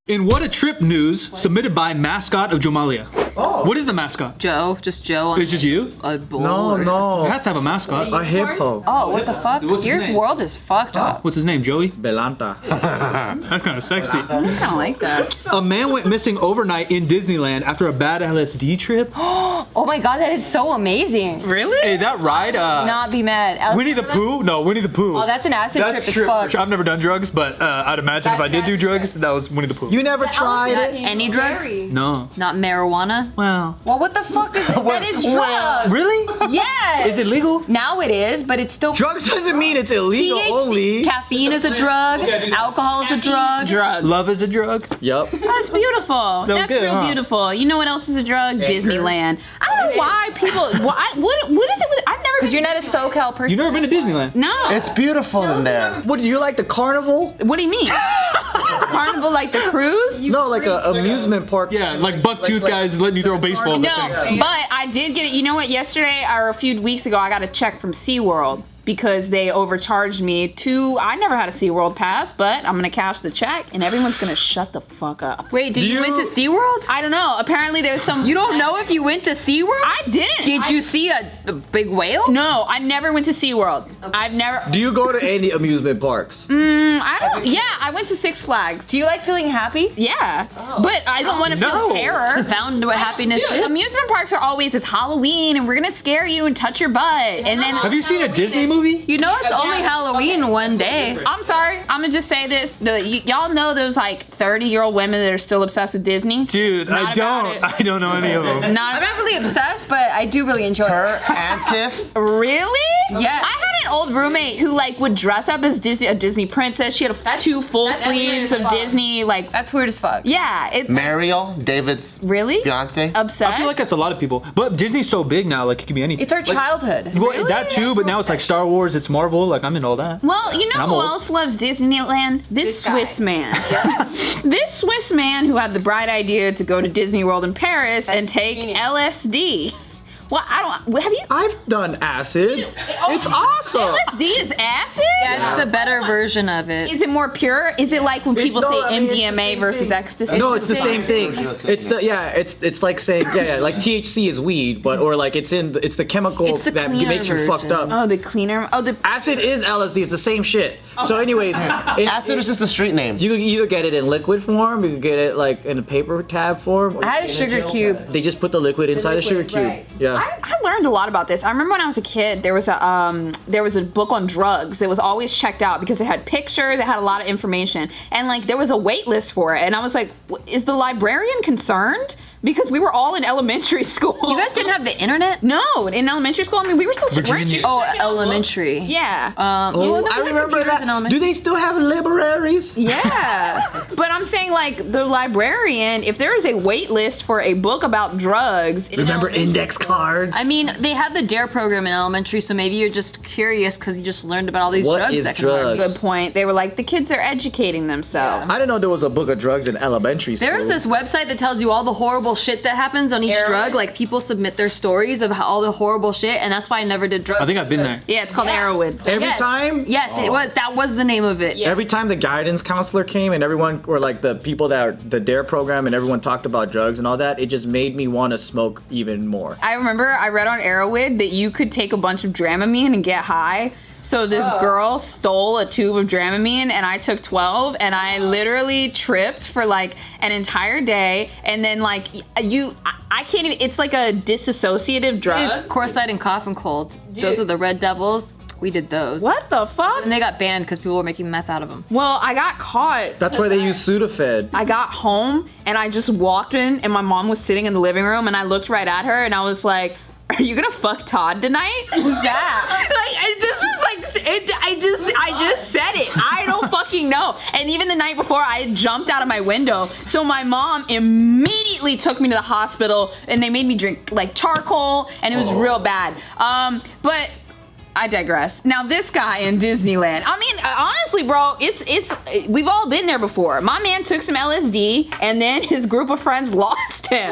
In What a Trip news, submitted by mascot of Jomalia. Oh. What is the mascot? Joe, just Joe. It's just you? A bull. No. It has to have a mascot. A hippo. Oh, what the fuck? What's his Your name? world is fucked up. What's his name, Joey? Belanta. That's kind of sexy. I kind of like that. A man went missing overnight in Disneyland after a bad LSD trip. Oh my god, that is so amazing. Really? Hey, that ride, Not be mad. Winnie the Pooh? No, Winnie the Pooh. Oh, that's an acid That's trip trip as for fuck. sure. I've never done drugs, but I'd imagine if I did do drugs, that was Winnie the Pooh. You never tried it? Any drugs? No. Not marijuana? Well. Well, what the fuck is it? That is drugs. Really? Yes. Is it legal? Now it is, but it's still Drugs doesn't mean it's illegal only. Caffeine is a drug. Alcohol is a drug. Drug. Love is a drug? Yup. That's beautiful. That's good, real huh? beautiful. You know what else is a drug? Disneyland. I don't know why people. What is it with? I've never. Because you're not a SoCal person. You've never been to Disneyland? No. It's beautiful in there. What, do you like the carnival? What do you mean? Carnival like the cruise? No, like a amusement park. Yeah, like buck-tooth guys letting you throw baseballs No, at things. but I did get it. You know what? Yesterday or a few weeks ago, I got a check from SeaWorld because they overcharged me I never had a SeaWorld pass, but I'm gonna cash the check and everyone's gonna shut the fuck up. Wait, did you went to SeaWorld? I don't know. Apparently there's some. You don't know if you went to SeaWorld? I didn't. Did you see a big whale? No, I never went to SeaWorld. I've never. Do you go to any amusement parks? I don't. Yeah, I went to Six Flags. Do you like feeling happy? Yeah, but I don't want to feel terror. Found what happiness Dude, is? amusement parks are always, it's Halloween and we're gonna scare you and touch your butt. And then Have you seen a Disney movie? You know it's only Halloween one day. I'm sorry, I'm gonna just say this. Y'all know those like 30-year-old women that are still obsessed with Disney? Dude, Not about it. I don't know any of them. I'm not really obsessed, but I do really enjoy Her it. and Tiff. Really? Yeah. I had an old roommate who like would dress up as a Disney princess. She had two full that's sleeves weird of as fuck. Disney, like, That's weird as fuck. yeah. It Mariel, David's really fiance. obsessed. I feel like that's a lot of people. But Disney's so big now, like it could be anything. It's our childhood. Well, that too, but now it's like Star Wars, it's Marvel, like I'm in all that. Well, you And know I'm who old. else loves Disneyland? This guy. Swiss man. This Swiss man who had the bright idea to go to Disney World in Paris and take LSD. Well, have you? I've done acid. It's awesome. LSD is acid? That's the better version of it. Is it more pure? Is it like when people No, say I mean, it's the MDMA same versus thing. ecstasy? No, it's the same thing. It's like saying like THC is weed, but or like it's the chemical It's the that cleaner makes you fucked version. up. Oh, the cleaner. Oh, the. Acid is LSD. It's the same shit. So, anyways, Acid is just a street name. you can either get it in liquid form, you can get it like in a paper tab form. Or I had a sugar cube. they just put the liquid inside the sugar cube. right. Yeah. I learned a lot about this. I remember when I was a kid, there was a book on drugs that was always checked out because it had pictures, it had a lot of information, and like there was a wait list for it. And I was like, is the librarian concerned? Because we were all in elementary school. You guys didn't have the internet? No, in elementary school. I mean, we were still Virginia. Oh, elementary. Yeah. Oh, I remember computers that. in elementary. Do they still have libraries? Yeah. But I'm saying, like, the librarian, if there is a wait list for a book about drugs. Remember index cards? I mean, they had the DARE program in elementary, so maybe you're just curious because you just learned about all these What drugs is that can work. drugs? Good point. They were like, the kids are educating themselves. I didn't know there was a book of drugs in elementary school. There's this website that tells you all the horrible shit that happens on each drug. Like, people submit their stories of all the horrible shit, and that's why I never did drugs. I think I've been there. Yeah, it's called Arrowwood. Every Yes. time? Yes, it was. That was the name of it. Every time the guidance counselor came and everyone, or like the people that are the DARE program and everyone talked about drugs and all that, it just made me want to smoke even more. I remember I read on Arrowwood that you could take a bunch of Dramamine and get high. So this girl stole a tube of Dramamine and I took 12 and I literally tripped for like an entire day. And then like I can't even, it's like a dissociative drug. Corset and cough and cold. Those are the Red Devils. We did those. What the fuck? And they got banned because people were making meth out of them. Well, I got caught. That's why they use Sudafed. I got home and I just walked in and my mom was sitting in the living room and I looked right at her and I was like, are you gonna fuck Todd tonight? Who's that? Like, I just was like, I just said it. I don't fucking know. And even the night before, I had jumped out of my window. So my mom immediately took me to the hospital and they made me drink like charcoal and it was real bad. But I digress. Now this guy in Disneyland. I mean, honestly, bro, we've all been there before. My man took some LSD and then his group of friends lost him.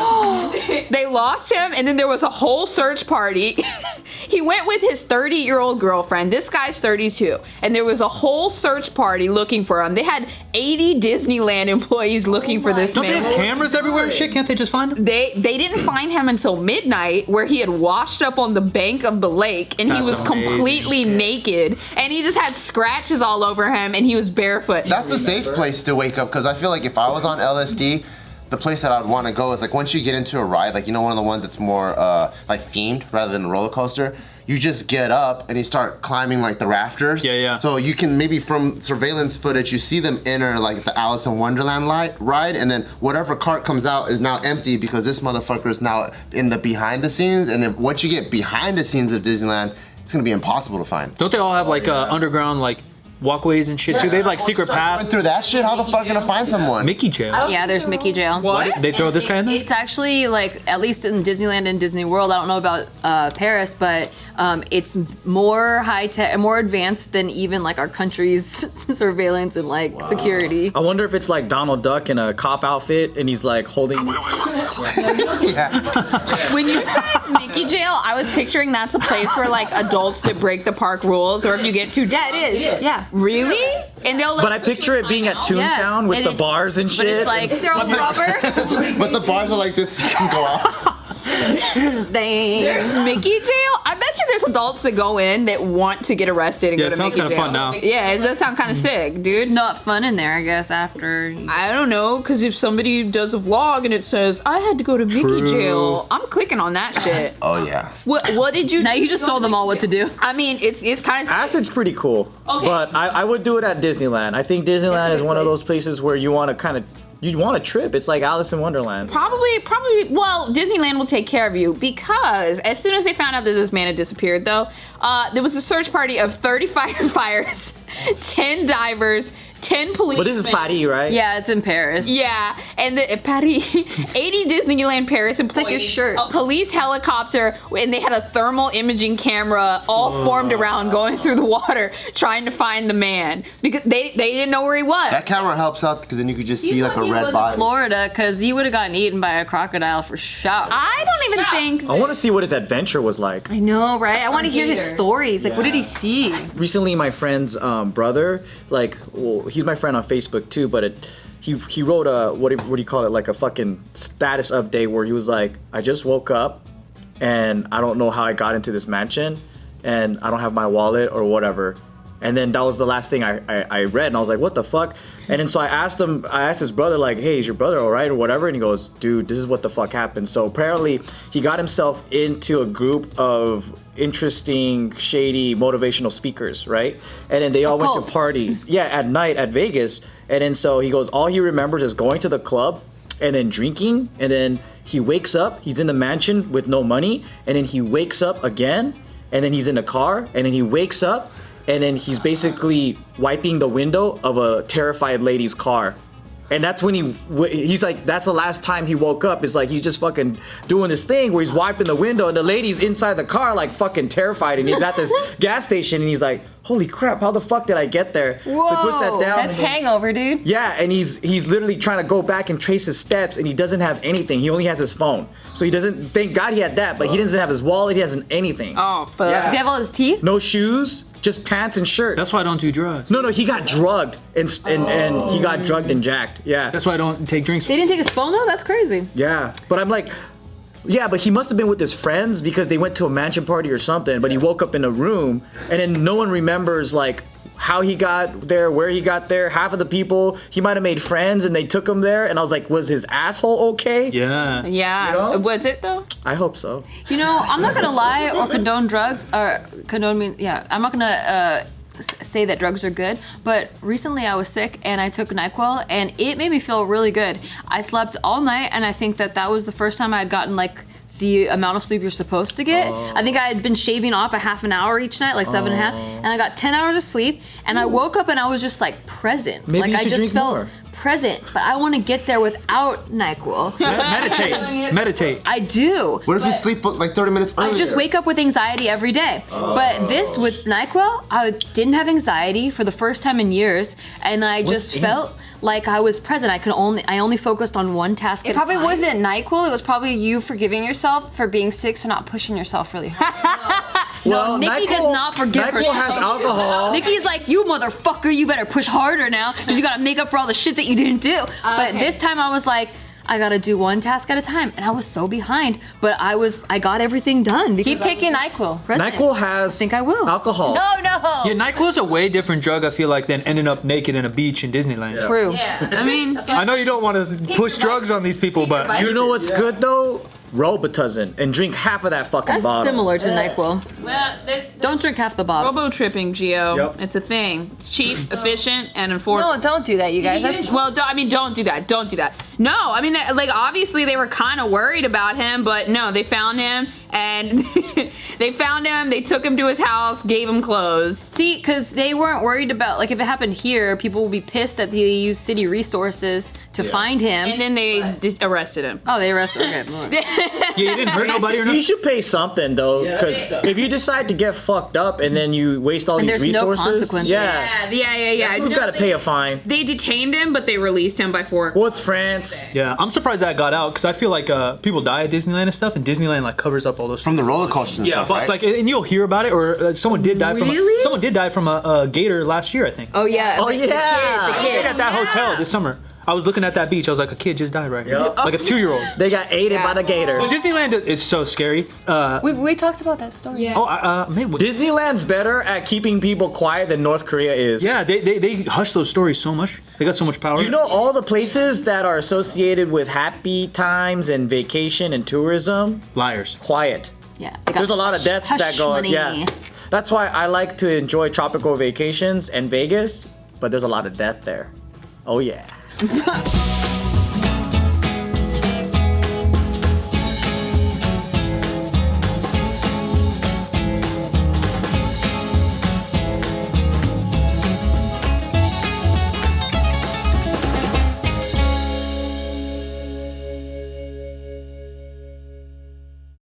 They lost him and then there was a whole search party He went with his 30-year-old girlfriend. This guy's 32. And there was a whole search party looking for him. They had 80 Disneyland employees looking for this Don't they man. have cameras everywhere and shit? Can't they just find him? They didn't find him until midnight, where he had washed up on the bank of the lake, and he That's was amazing completely naked, and he just had scratches all over him, and he was barefoot. That's the safe place to wake up, because I feel like if I was on LSD, the place that I'd want to go is like once you get into a ride, like, you know, one of the ones that's more like themed rather than a roller coaster, you just get up and you start climbing like the rafters. Yeah. So you can maybe from surveillance footage, you see them enter like the Alice in Wonderland ride, and then whatever cart comes out is now empty because this motherfucker is now in the behind the scenes. And then once you get behind the scenes of Disneyland, it's gonna be impossible to find. Don't they all have like underground like walkways and shit too? They have like secret Went paths. through that shit, how the fuck gonna find someone? Mickey jail. Yeah, there's Mickey jail. What? They throw And this guy in there? It's actually like, at least in Disneyland and Disney World, I don't know about Paris, but it's more high tech, more advanced than even like our country's surveillance and like security. I wonder if it's like Donald Duck in a cop outfit and he's like holding. When you said Mickey jail, I was picturing that's a place where like adults that break the park rules, or if you get too Yeah, it is. Yeah. Really? And they'll But I picture it being at Toontown with and the it's- bars and But shit. it's like they're all rubber. But the bars are like this, you can go out. There's Mickey jail. I bet you there's adults that go in that want to get arrested and Yeah, go it to sounds Mickey kinda jail. fun now. Yeah, it does sound kind of sick, dude. Not fun in there, I guess, after. I don't know, because if somebody does a vlog and it says, I had to go to Mickey True. jail, I'm clicking on that shit. Oh yeah. What did you Now you just told them all what to do. I mean, it's kind of Acid's pretty cool, but I would do it at Disneyland. I think Disneyland is one of those places where you want to kind of you want a trip. It's like Alice in Wonderland. Probably, well, Disneyland will take care of you, because as soon as they found out that this man had disappeared, though, there was a search party of 30 firefighters, 10 divers, 10 police. But this is Paris, right? Yeah, it's in Paris. Yeah, and the Paris, 80 Disneyland Paris employees, like your shirt. a police helicopter, and they had a thermal imaging camera all formed around going through the water trying to find the man, because they didn't know where he was. That camera helps out because then you could just see like a He red was in body. Florida, because he would have gotten eaten by a crocodile for sure. I don't even think. I want to see what his adventure was like. I know, right? I want to hear his stories. Like, what did he see? Recently, my friend's brother, like, well, he's my friend on Facebook too, but he wrote a what do you call it, like a fucking status update where he was like, I just woke up and I don't know how I got into this mansion and I don't have my wallet or whatever. And then that was the last thing I read, and I was like, what the fuck? And then so I asked his brother, like, hey, is your brother all right or whatever? And he goes, dude, this is what the fuck happened. So apparently he got himself into a group of interesting, shady, motivational speakers, right? And then they all went to party, at night at Vegas. And then so he goes, all he remembers is going to the club and then drinking, and then he wakes up, he's in the mansion with no money, and then he wakes up again, and then he's in the car, and then he wakes up, and then he's basically wiping the window of a terrified lady's car. And that's when he's like, that's the last time he woke up. It's like he's just fucking doing this thing where he's wiping the window and the lady's inside the car like fucking terrified, and he's at this gas station and he's like, holy crap, how the fuck did I get there? Whoa, so he puts that down. That's and then- hangover, dude. yeah, and he's literally trying to go back and trace his steps, and he doesn't have anything. He only has his phone. So he doesn't, thank God he had that, but he doesn't have his wallet, he hasn't anything. Oh, fuck. Yeah. Does he have all his teeth? No shoes, just pants and shirt. That's why I don't do drugs. No, he got drugged and he got drugged and jacked. Yeah. That's why I don't take drinks. They didn't take his phone though? That's crazy. Yeah. But I'm like, yeah, but he must have been with his friends because they went to a mansion party or something, but he woke up in a room and then no one remembers like how he got there, where he got there. Half of the people, he might have made friends and they took him there, and I was like, was his asshole okay? Yeah. Yeah. You know? Was it though? I hope so. You know, I'm not gonna lie or condone drugs, or condone means, yeah, I'm not gonna say that drugs are good, but recently I was sick and I took NyQuil and it made me feel really good. I slept all night and I think that was the first time I had gotten like the amount of sleep you're supposed to get. I think I had been shaving off a half an hour each night, like 7.5, and I got 10 hours of sleep, and I woke up and I was just like present. Maybe like you I should just drink felt more. present, but I want to get there without NyQuil. Meditate. I do. What if you sleep like 30 minutes earlier? I just wake up with anxiety every day. But this with NyQuil, I didn't have anxiety for the first time in years, and I just felt like I was present. I only focused on one task It at probably a time. wasn't NyQuil. It was probably you forgiving yourself for being sick, so not pushing yourself really hard. Well, Nikki does not forgive NyQuil herself. has alcohol. Nikki's like, you motherfucker, you better push harder now because you gotta make up for all the shit that you didn't do. But this time I was like, I gotta do one task at a time, and I was so behind, but I got everything done. Keep taking NyQuil. NyQuil has think I will. alcohol. No. Yeah, NyQuil is a way different drug, I feel like, than ending up naked in a beach in Disneyland. True. I mean, I know you don't want to push drugs on these people, but You know what's good though? Robitussin, and drink half of that fucking That's bottle. similar to NyQuil. well, Don't drink half the bottle. robo tripping, Gio. Yep. It's a thing. It's cheap, efficient, and enforceable. No, don't do that, you guys. That's Well, don't do that. Don't do that. No, I mean, like, obviously they were kind of worried about him, but no, they found him, and they took him to his house, gave him clothes. See, because they weren't worried about, like, if it happened here, people would be pissed that they used city resources to find him. And then they arrested him. Oh, they arrested him. Okay. yeah, you didn't hurt nobody or You nothing. should pay something though, because if you decide to get fucked up and then you waste all And these there's no resources, consequences. Yeah. who's got to pay a fine? They detained him, but they released him by 4. Well, it's France. Yeah, I'm surprised that got out because I feel like people die at Disneyland and stuff, and Disneyland like covers up all those. From the roller coasters and yeah, stuff, but right? like, and you'll hear about it, or someone did die from a gator last year, I think. Oh, yeah. Oh yeah. The I stayed kid. at that hotel this summer. I was looking at that beach. I was like, a kid just died right here, Yep. like a 2-year-old. They got aided by the gator. But Disneyland, it's so scary. We talked about that story. Yeah. Maybe. Disneyland's better at keeping people quiet than North Korea is. Yeah, they hush those stories so much. They got so much power. You know all the places that are associated with happy times and vacation and tourism? liars. Quiet. Yeah. There's a lot of deaths that hush go on. money. Yeah. That's why I like to enjoy tropical vacations and Vegas, but there's a lot of death there. Oh yeah.